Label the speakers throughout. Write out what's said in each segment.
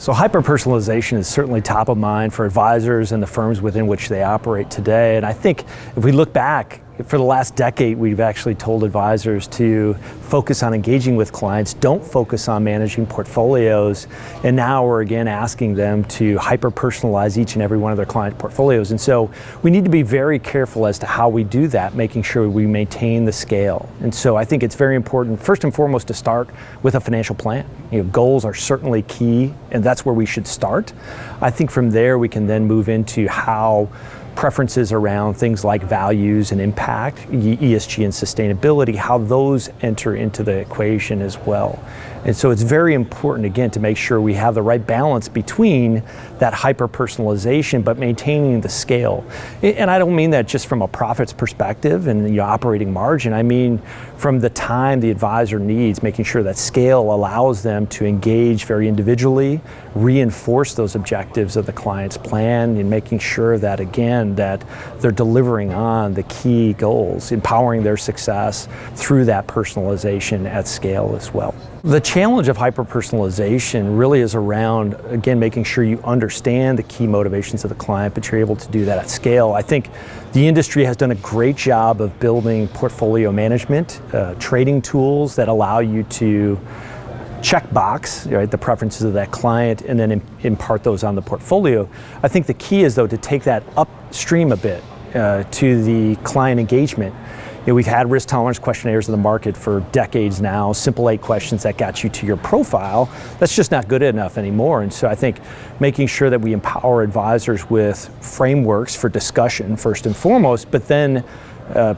Speaker 1: So hyper-personalization is certainly top of mind for advisors and the firms within which they operate today. And I think if we look back, for the last decade, we've actually told advisors to focus on engaging with clients, don't focus on managing portfolios. And now we're again asking them to hyper-personalize each and every one of their client portfolios. And so we need to be very careful as to how we do that, making sure we maintain the scale. And so I think it's very important, first and foremost, to start with a financial plan. Goals are certainly key, and that's where we should start. I think from there we can then move into how preferences around things like values and impact, ESG and sustainability, how those enter into the equation as well. And so it's very important, again, to make sure we have the right balance between that hyper-personalization but maintaining the scale. And I don't mean that just from a profits perspective and operating margin. I mean from the time the advisor needs, making sure that scale allows them to engage very individually, reinforce those objectives of the client's plan, and making sure that, again, that they're delivering on the key goals, empowering their success through that personalization at scale as well. The challenge of hyper-personalization really is around, again, making sure you understand the key motivations of the client, but you're able to do that at scale. I think the industry has done a great job of building portfolio management, trading tools that allow you to check box, right, the preferences of that client, and then impart those on the portfolio. I think the key is, though, to take that upstream a bit to the client engagement. We've had risk tolerance questionnaires in the market for decades now, simple 8 questions that got you to your profile. That's just not good enough anymore. And so I think making sure that we empower advisors with frameworks for discussion, first and foremost, but then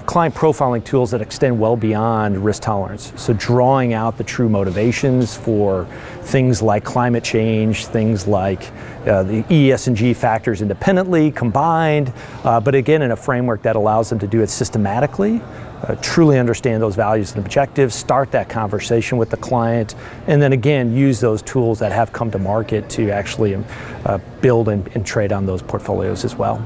Speaker 1: client profiling tools that extend well beyond risk tolerance. So drawing out the true motivations for things like climate change, things like the ESG factors independently, combined, but again in a framework that allows them to do it systematically, truly understand those values and objectives, start that conversation with the client, and then again use those tools that have come to market to actually build and trade on those portfolios as well.